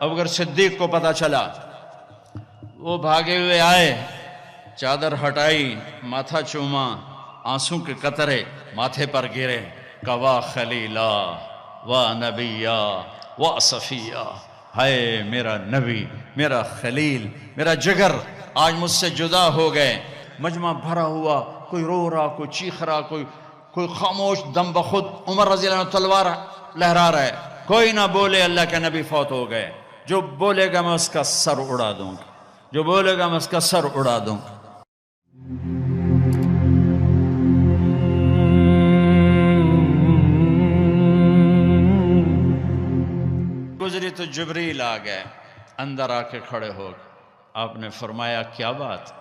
ابو بکر صدیق کو پتہ چلا، وہ بھاگے ہوئے آئے، چادر ہٹائی، ماتھا چوما، آنسوں کے قطرے ماتھے پر گرے، کوا خلیلا و نبیا و صفیہ، ہائے میرا نبی، میرا خلیل، میرا جگر آج مجھ سے جدا ہو گئے۔ مجمع بھرا ہوا، کوئی رو رہا، کوئی چیخ رہا، کوئی خاموش، دم بخود عمر رضی اللہ عنہ تلوار لہرا رہا ہے، کوئی نہ بولے اللہ کے نبی فوت ہو گئے۔ جو بولے گا میں اس کا سر اڑا دوں گا، جو بولے گا میں اس کا سر اڑا دوں گا۔ گزری تو جبریل آ گئے، اندر آ کے کھڑے ہو گئے۔ آپ نے فرمایا کیا بات؟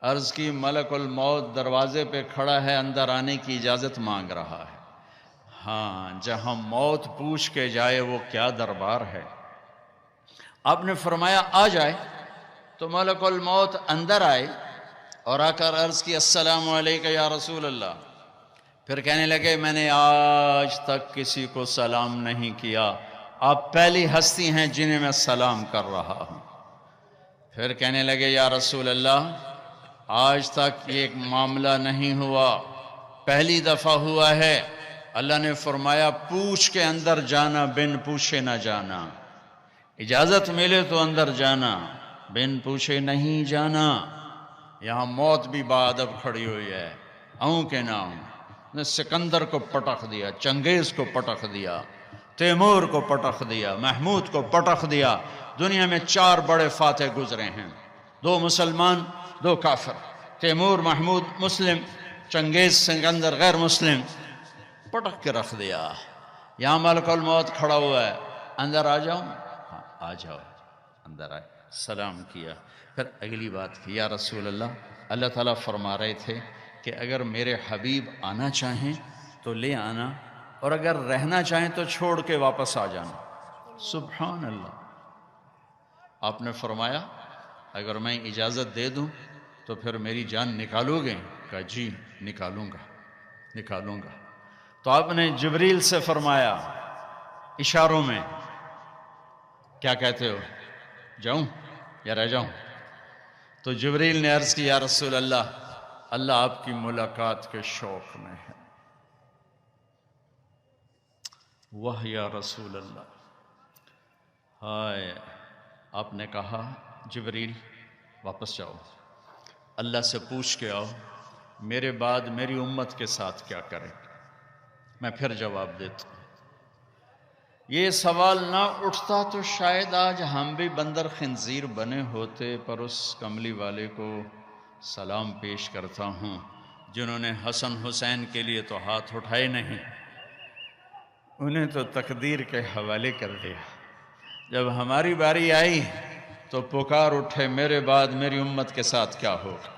عرض کی ملک الموت دروازے پہ کھڑا ہے، اندر آنے کی اجازت مانگ رہا ہے۔ ہاں، جہاں موت پوچھ کے جائے وہ کیا دربار ہے۔ آپ نے فرمایا آ جائے، تو ملک الموت اندر آئے اور آ کر عرض کی السلام علیکم یا رسول اللہ۔ پھر کہنے لگے میں نے آج تک کسی کو سلام نہیں کیا، آپ پہلی ہستی ہیں جنہیں میں سلام کر رہا ہوں۔ پھر کہنے لگے یا رسول اللہ آج تک یہ ایک معاملہ نہیں ہوا، پہلی دفعہ ہوا ہے۔ اللہ نے فرمایا پوچھ کے اندر جانا، بن پوچھے نہ جانا، اجازت ملے تو اندر جانا، بن پوچھے نہیں جانا۔ یہاں موت بھی بادب کھڑی ہوئی ہے، آؤں کہ نہ آؤں۔ نے سکندر کو پٹخ دیا، چنگیز کو پٹخ دیا، تیمور کو پٹخ دیا، محمود کو پٹخ دیا۔ دنیا میں 4 بڑے فاتح گزرے ہیں، 2 مسلمان 2 کافر، تیمور محمود مسلم، چنگیز سکندر غیر مسلم، پٹخ کے رکھ دیا۔ یہاں ملک الموت کھڑا ہوا ہے، اندر آ جاؤں؟ ہاں آ جاؤ۔ اندر آئے، سلام کیا، پھر اگلی بات کی یا رسول اللہ تعالیٰ فرما رہے تھے کہ اگر میرے حبیب آنا چاہیں تو لے آنا، اور اگر رہنا چاہیں تو چھوڑ کے واپس آ جانا۔ سبحان اللہ۔ آپ نے فرمایا اگر میں اجازت دے دوں تو پھر میری جان نکالو گے؟ کہا جی نکالوں گا۔ تو آپ نے جبریل سے فرمایا اشاروں میں، کیا کہتے ہو، جاؤں یا رہ جاؤں؟ تو جبریل نے عرض کی یا رسول اللہ آپ کی ملاقات کے شوق میں ہے۔ واہ یا رسول اللہ، ہائے۔ آپ نے کہا جبریل واپس جاؤ، اللہ سے پوچھ کے آؤ میرے بعد میری امت کے ساتھ کیا کرے، میں پھر جواب دیتا ہوں۔ یہ سوال نہ اٹھتا تو شاید آج ہم بھی بندر خنزیر بنے ہوتے، پر اس کملی والے کو سلام پیش کرتا ہوں جنہوں نے حسن حسین کے لیے تو ہاتھ اٹھائے نہیں، انہیں تو تقدیر کے حوالے کر دیا۔ جب ہماری باری آئی تو پکار اٹھے میرے بعد میری امت کے ساتھ کیا ہوگا۔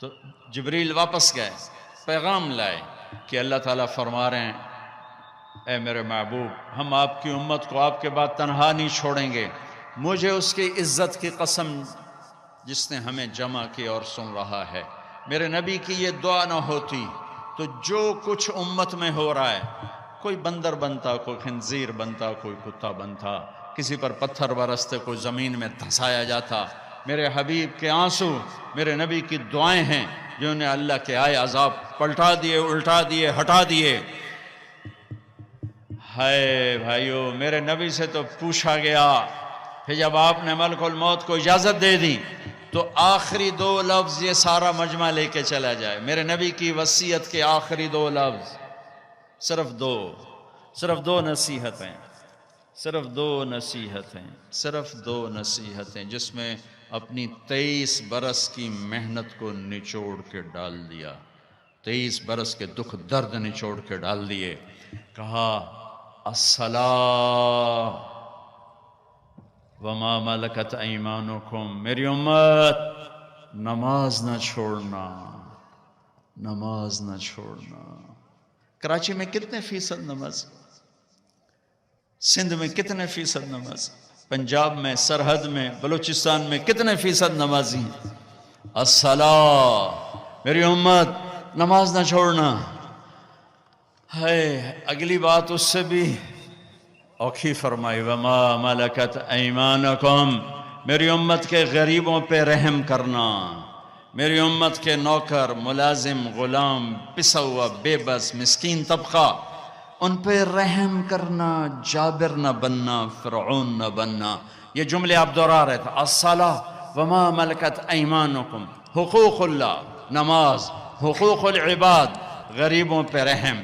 تو جبریل واپس گئے، پیغام لائے کہ اللہ تعالیٰ فرما رہے ہیں اے میرے محبوب، ہم آپ کی امت کو آپ کے بعد تنہا نہیں چھوڑیں گے۔ مجھے اس کی عزت کی قسم جس نے ہمیں جمع کی اور سن رہا ہے، میرے نبی کی یہ دعا نہ ہوتی تو جو کچھ امت میں ہو رہا ہے، کوئی بندر بنتا، کوئی خنزیر بنتا، کوئی کتا بنتا، کسی پر پتھر برستے، کوئی زمین میں دھسایا جاتا۔ میرے حبیب کے آنسو میرے نبی کی دعائیں ہیں جنہوں نے اللہ کے آئے عذاب پلٹا دیے، الٹا دیے، ہٹا دیے۔ ہائے بھائیو، میرے نبی سے تو پوچھا گیا، پھر جب آپ نے ملک الموت کو اجازت دے دی تو آخری 2 لفظ یہ سارا مجمع لے کے چلا جائے۔ میرے نبی کی وصیت کے آخری 2 لفظ، صرف 2 نصیحتیں، صرف 2 نصیحتیں جس میں اپنی 23 برس کی محنت کو نچوڑ کے ڈال دیا، 23 برس کے دکھ درد نچوڑ کے ڈال دیے۔ کہا الصلاۃ وما ملکت ایمانکم، میری امت نماز نہ چھوڑنا۔ کراچی میں کتنے فیصد نماز، سندھ میں کتنے فیصد نماز، پنجاب میں، سرحد میں، بلوچستان میں کتنے فیصد نمازی ہیں؟ الصلاۃ، میری امت نماز نہ چھوڑنا۔ ہے اگلی بات اس سے بھی اوکھی فرمائی وما ملکت ایمانکم، میری امت کے غریبوں پہ رحم کرنا، میری امت کے نوکر، ملازم، غلام، پسا ہوا، بے بس، مسکین طبقہ، ان پہ رحم کرنا، جابر نہ بننا، فرعون نہ بننا۔ یہ جملے آپ دہرا رہے تھے، الصلاۃ وما ملکت ایمانکم، حقوق اللہ، نماز، حقوق العباد، غریبوں پہ رحم،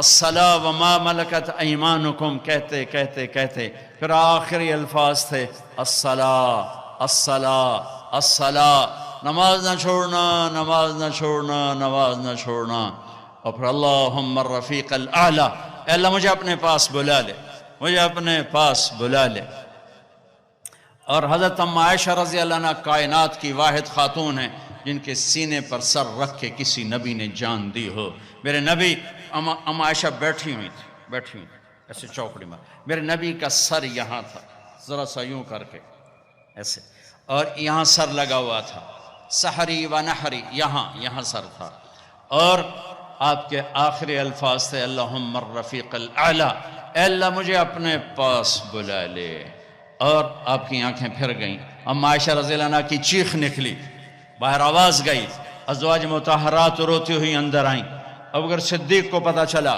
الصلاۃ وما ملکت ایمانکم، کہتے کہتے کہتے پھر آخری الفاظ تھے الصلاۃ الصلاۃ الصلاۃ، نماز نہ چھوڑنا، نماز نہ چھوڑنا، نماز نہ چھوڑنا۔ اور پھر اللہم الرفیق الاعلیٰ، اے اللہ مجھے اپنے پاس بلا لے، مجھے اپنے پاس بلا لے۔ اور حضرت ام عائشہ رضی اللہ عنہ کائنات کی واحد خاتون ہیں جن کے سینے پر سر رکھ کے کسی نبی نے جان دی ہو۔ میرے نبی، ام عائشہ بیٹھی ہوئی تھی ایسے چوکڑی میں، میرے نبی کا سر یہاں تھا، ذرا سا یوں کر کے ایسے، اور یہاں سر لگا ہوا تھا، سحری و نحری، یہاں سر تھا، اور آپ کے آخری الفاظ تھے اللہم الرفیق الاعلیٰ، اے اللہ مجھے اپنے پاس بلا لے۔ اور آپ کی آنکھیں پھر گئیں، ام عائشہ رضی اللہ عنہ کی چیخ نکلی، باہر آواز گئی، ازواج مطہرات روتی ہوئی اندر آئیں۔ ابوبکر صدیق کو پتہ چلا،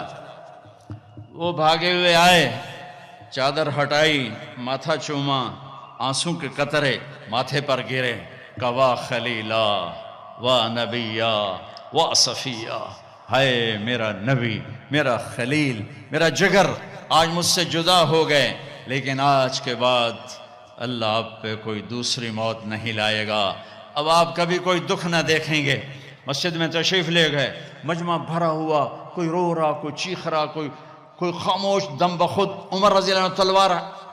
وہ بھاگے ہوئے آئے، چادر ہٹائی، ماتھا چوما، آنسوں کے قطرے ماتھے پر گرے، کہ واہ خلیلا واہ نبیا واہ صفیہ، ہائے میرا نبی، میرا خلیل، میرا جگر آج مجھ سے جدا ہو گئے، لیکن آج کے بعد اللہ آپ پہ کوئی دوسری موت نہیں لائے گا، اب آپ کبھی کوئی دکھ نہ دیکھیں گے۔ مسجد میں تشریف لے گئے، مجمع بھرا ہوا، کوئی رو رہا، کوئی چیخ رہا، کوئی خاموش، دم بخود عمر رضی اللہ عنہ تلوار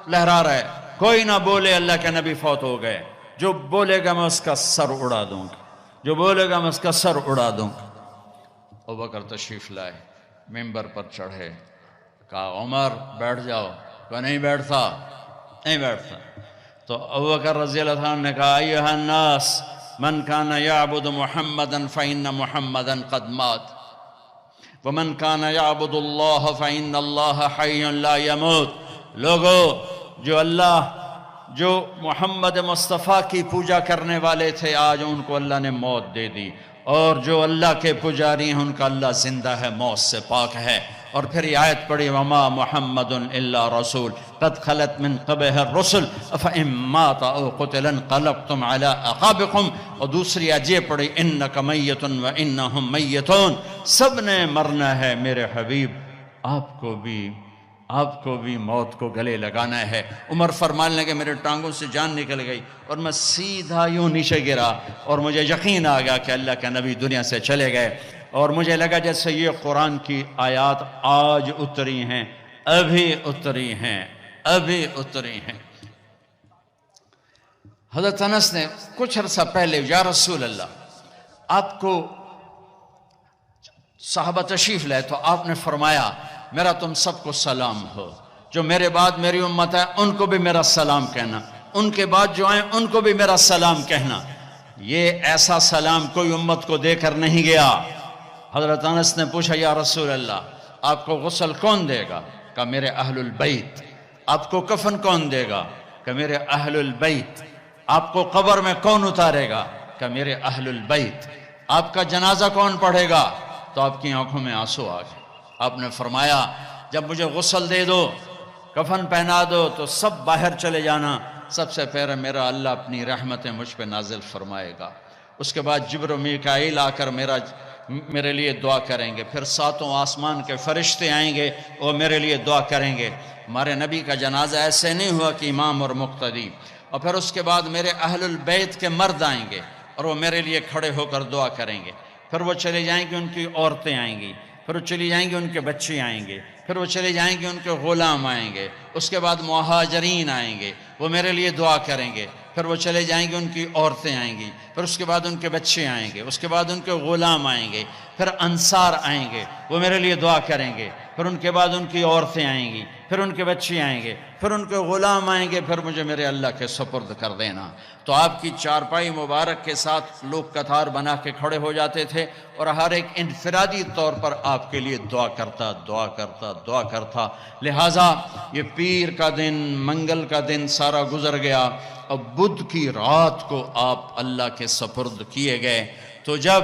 لہرا رہا ہے، کوئی نہ بولے اللہ کے نبی فوت ہو گئے، جو بولے گا میں اس کا سر اڑا دوں گا، جو بولے گا میں اس کا سر اڑا دوں گا۔ ابوبکر تشریف لائے، ممبر پر چڑھے، کہا عمر بیٹھ جاؤ، کہ نہیں بیٹھتا۔ تو ابوبکر رضی اللہ عنہ نے کہا ایھا الناس من کان یعبد محمدا فإن محمدا قد مات ومن کان یعبد اللہ فإن اللہ حی لا یموت، لوگو جو محمد مصطفیٰ کی پوجا کرنے والے تھے آج ان کو اللہ نے موت دے دی، اور جو اللہ کے پجاری ہیں ان کا اللہ زندہ ہے، موت سے پاک ہے۔ اور پھر یہ آیت پڑھی وما محمد الا رسول قد خلت من قبلہ الرسل افإن مات او قتل انقلبتم علی اعقابکم، اور دوسری آیت یہ پڑھی انک میت وانہم میتون، سب نے مرنا ہے میرے حبیب، آپ کو بھی موت کو گلے لگانا ہے۔ عمر فرمانے لگے میرے ٹانگوں سے جان نکل گئی اور میں سیدھا یوں نیچے گرا، اور مجھے یقین آ گیا کہ اللہ کے نبی دنیا سے چلے گئے، اور مجھے لگا جیسے یہ قرآن کی آیات آج اتری ہیں، ابھی اتری ہیں۔ حضرت انس نے کچھ عرصہ پہلے یا رسول اللہ، آپ کو صحابہ تشریف لائے تو آپ نے فرمایا میرا تم سب کو سلام ہو، جو میرے بعد میری امت ہے ان کو بھی میرا سلام کہنا، ان کے بعد جو آئیں ان کو بھی میرا سلام کہنا۔ یہ ایسا سلام کوئی امت کو دے کر نہیں گیا۔ حضرت انس نے پوچھا یا رسول اللہ آپ کو غسل کون دے گا؟ کہ میرے اہل البیت۔ آپ کو کفن کون دے گا؟ کہ میرے اہل البیت۔ آپ کو قبر میں کون اتارے گا؟ کہ میرے اہل البیت۔ آپ کا جنازہ کون پڑھے گا؟ تو آپ کی آنکھوں میں آنسو آ گئے۔ آپ نے فرمایا جب مجھے غسل دے دو، کفن پہنا دو تو سب باہر چلے جانا، سب سے پہلے میرا اللہ اپنی رحمتیں مجھ پہ نازل فرمائے گا، اس کے بعد جبر و میکائیل آ کر میرے لیے دعا کریں گے، پھر ساتوں آسمان کے فرشتے آئیں گے وہ میرے لیے دعا کریں گے۔ ہمارے نبی کا جنازہ ایسے نہیں ہوا کہ امام اور مقتدی، اور پھر اس کے بعد میرے اہل البیت کے مرد آئیں گے اور وہ میرے لیے کھڑے ہو کر دعا کریں گے، پھر وہ چلے جائیں گے ان کی عورتیں آئیں گی، پھر وہ چلی جائیں گے ان کے بچے آئیں گے، پھر وہ چلے جائیں گے ان کے غلام آئیں گے، اس کے بعد مہاجرین آئیں گے وہ میرے لیے دعا کریں گے، پھر وہ چلے جائیں گے ان کی عورتیں آئیں گی، پھر اس کے بعد ان کے بچے آئیں گے، اس کے بعد ان کے غلام آئیں گے، پھر انصار آئیں گے وہ میرے لیے دعا کریں گے، پھر ان کے بعد ان کی عورتیں آئیں گی، پھر ان کے بچے آئیں گے، پھر ان کے غلام آئیں گے، پھر مجھے میرے اللہ کے سپرد کر دینا۔ تو آپ کی چارپائی مبارک کے ساتھ لوگ قطار بنا کے کھڑے ہو جاتے تھے، اور ہر ایک انفرادی طور پر آپ کے لیے دعا کرتا۔ لہٰذا یہ پیر کا دن، منگل کا دن سارا گزر گیا، اب بدھ کی رات کو آپ اللہ کے سپرد کیے گئے۔ تو جب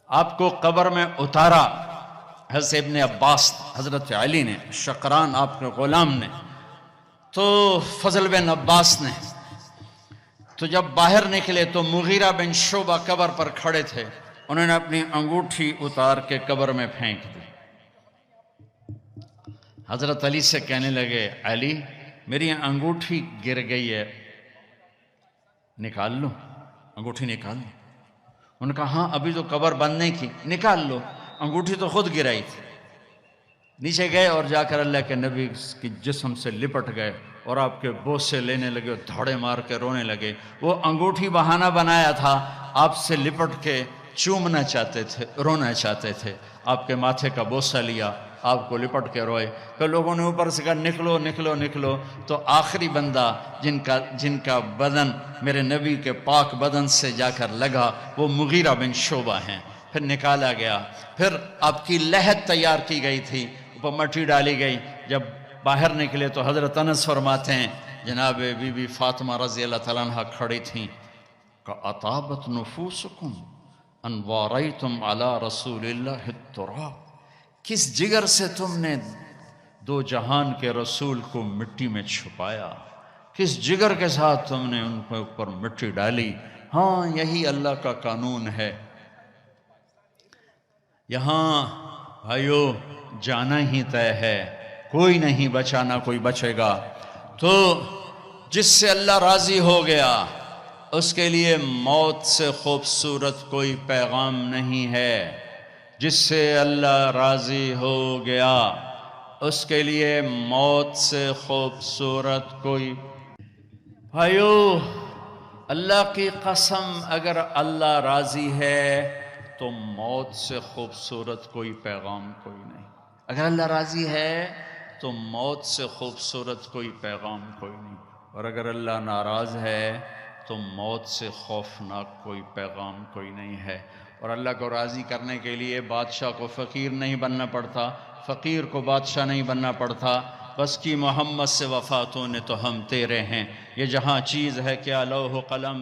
آپ کو قبر میں اتارا حضرت ابن عباس، حضرت علی نے، شقران آپ کے غلام نے، تو فضل بن عباس نے، تو جب باہر نکلے تو مغیرہ بن شعبہ قبر پر کھڑے تھے، انہوں نے اپنی انگوٹھی اتار کے قبر میں پھینک دی۔ حضرت علی سے کہنے لگے، علی میری انگوٹھی گر گئی ہے، نکال لو، انگوٹھی نکال لو۔ انہوں نے کہا ہاں ابھی تو قبر بند نہیں کی، نکال لو، انگوٹھی تو خود گرائی تھی۔ نیچے گئے اور جا کر اللہ کے نبی کی جسم سے لپٹ گئے اور آپ کے بوسے لینے لگے اور دھاڑے مار کے رونے لگے۔ وہ انگوٹھی بہانہ بنایا تھا، آپ سے لپٹ کے چومنا چاہتے تھے، رونا چاہتے تھے، آپ کے ماتھے کا بوسہ لیا، آپ کو لپٹ کے روئے۔ پھر لوگوں نے اوپر سے کہا نکلو نکلو نکلو، تو آخری بندہ جن کا بدن میرے نبی کے پاک بدن سے جا کر لگا وہ مغیرہ بن شعبہ ہیں۔ پھر نکالا گیا، پھر آپ کی لحد تیار کی گئی تھی، اوپر مٹی ڈالی گئی۔ جب باہر نکلے تو حضرت انس فرماتے ہیں جناب بی بی فاطمہ رضی اللہ تعالیٰ عنہ کھڑی تھیں کہ اطابت نفوسکم ان واریتم علی رسول اللہ التراب، کس جگر سے تم نے دو جہان کے رسول کو مٹی میں چھپایا، کس جگر کے ساتھ تم نے ان کے اوپر مٹی ڈالی۔ ہاں یہی اللہ کا قانون ہے، یہاں بھائیو جانا ہی طے ہے، کوئی نہیں بچانا، کوئی بچے گا۔ تو جس سے اللہ راضی ہو گیا اس کے لیے موت سے خوبصورت کوئی پیغام نہیں ہے۔ جس سے اللہ راضی ہو گیا اس کے لیے موت سے خوبصورت کوئی، بھائیو اللہ کی قسم اگر اللہ راضی ہے تو موت سے خوبصورت کوئی پیغام کوئی نہیں۔ اگر اللہ راضی ہے تو موت سے خوبصورت کوئی پیغام کوئی نہیں، اور اگر اللہ ناراض ہے تو موت سے خوفناک کوئی پیغام کوئی نہیں ہے۔ اور اللہ کو راضی کرنے کے لیے بادشاہ کو فقیر نہیں بننا پڑتا، فقیر کو بادشاہ نہیں بننا پڑتا، بس کی محمد سے وفاتوں نے تو ہم تیرے ہیں۔ یہ جہاں چیز ہے کیا لوح و قلم